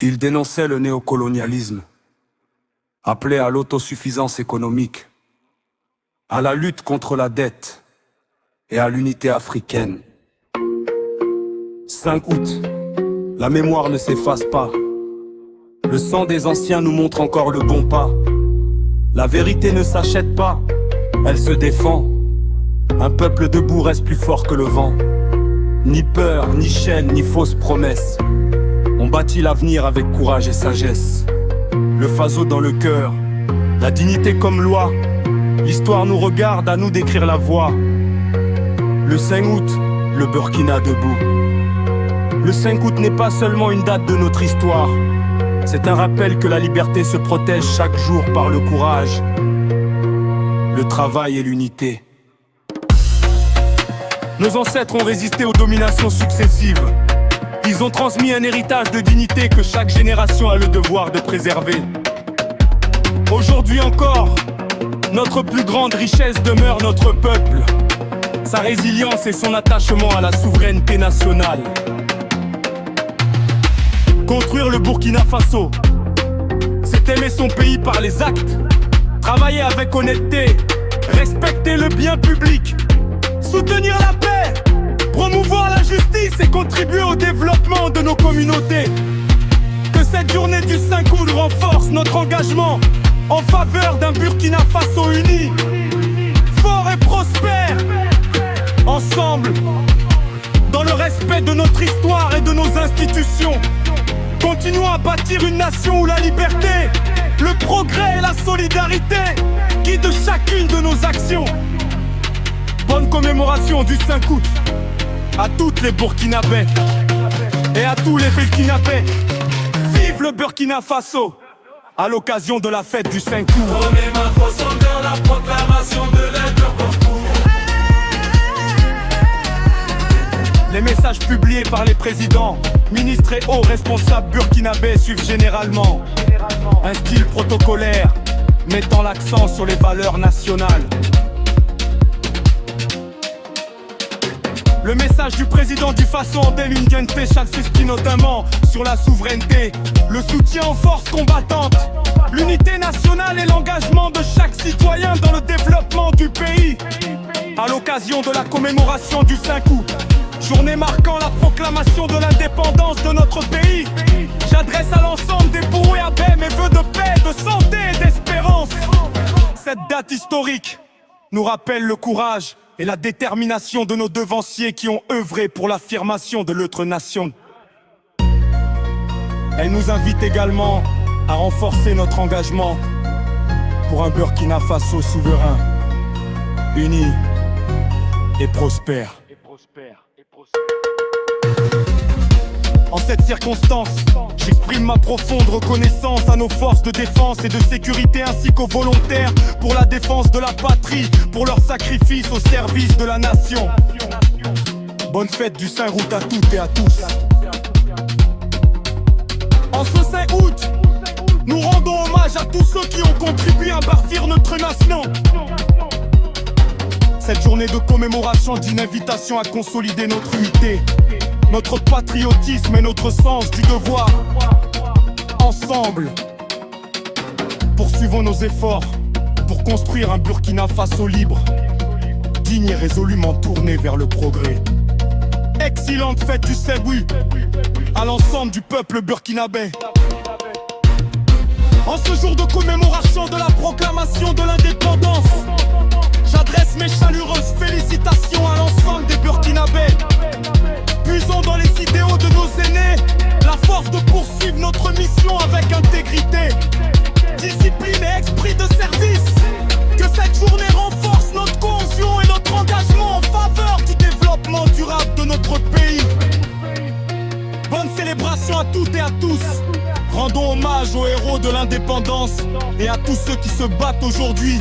Il dénonçait le néocolonialisme, appelait à l'autosuffisance économique, à la lutte contre la dette et à l'unité africaine. 5 août, la mémoire ne s'efface pas. Le sang des anciens nous montre encore le bon pas. La vérité ne s'achète pas, elle se défend. Un peuple debout reste plus fort que le vent. Ni peur, ni chaîne, ni fausses promesses. On bâtit l'avenir avec courage et sagesse. Le phaso dans le cœur, la dignité comme loi. L'histoire nous regarde, à nous d'écrire la voie. Le 5 août, le Burkina debout. Le 5 août n'est pas seulement une date de notre histoire. C'est un rappel que la liberté se protège chaque jour par le courage, le travail et l'unité. Nos ancêtres ont résisté aux dominations successives. Ils ont transmis un héritage de dignité que chaque génération a le devoir de préserver. Aujourd'hui encore, notre plus grande richesse demeure notre peuple, sa résilience et son attachement à la souveraineté nationale. Construire le Burkina Faso, c'est aimer son pays par les actes, travailler avec honnêteté, respecter le bien public, soutenir la paix, promouvoir la justice et contribuer au développement de nos communautés. Que cette journée du 5 août renforce notre engagement en faveur d'un Burkina Faso uni, fort et prospère, ensemble, dans le respect de notre histoire et de nos institutions. Continuons à bâtir une nation où la liberté, le progrès et la solidarité guident chacune de nos actions. Bonne commémoration du 5 août à toutes les Burkinabés et à tous les Burkinabés. Vive le Burkina Faso à l'occasion de la fête du 5 août. Dans la proclamation de l'indépendance. Les messages publiés par les présidents, ministres et hauts responsables burkinabés suivent généralement un style protocolaire mettant l'accent sur les valeurs nationales. Le message du président du Faso Mbele s'inscrit notamment sur la souveraineté, le soutien aux forces combattantes, l'unité nationale et l'engagement de chaque citoyen dans le développement du pays. À l'occasion de la commémoration du 5 août, journée marquant la proclamation de l'indépendance de notre pays, j'adresse à l'ensemble des Burkinabés mes vœux de paix, de santé et d'espérance. Cette date historique nous rappelle le courage et la détermination de nos devanciers qui ont œuvré pour l'affirmation de notre nation. Elle nous invite également à renforcer notre engagement pour un Burkina Faso souverain, uni et prospère. En cette circonstance, j'exprime ma profonde reconnaissance à nos forces de défense et de sécurité ainsi qu'aux volontaires pour la défense de la patrie, pour leur sacrifice au service de la nation. Bonne fête du 5 août à toutes et à tous. En ce 5 août, nous rendons hommage à tous ceux qui ont contribué à bâtir notre nation. Cette journée de commémoration est une invitation à consolider notre unité, notre patriotisme et notre sens du devoir. Ensemble, poursuivons nos efforts pour construire un Burkina Faso libre, digne et résolument tourné vers le progrès. Excellente fête du 5 août à l'ensemble du peuple burkinabé. En ce jour de commémoration de la proclamation de l'indépendance, j'adresse mes chaleureuses félicitations à l'ensemble des Burkinabés. Puisons dans les idéaux de nos aînés la force de poursuivre notre mission avec intégrité, discipline et esprit de service. Que cette journée renforce notre cohésion et notre engagement en faveur du développement durable de notre pays. Bonne célébration à toutes et à tous. Rendons hommage aux héros de l'indépendance et à tous ceux qui se battent aujourd'hui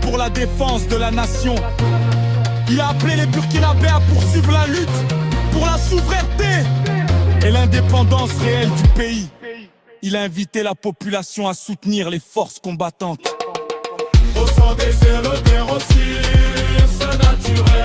pour la défense de la nation. Il a appelé les Burkinabés à poursuivre la lutte pour la souveraineté et l'indépendance réelle du pays. Il a invité la population à soutenir les forces combattantes. Au sang des c'est le terre aussi, c'est naturel.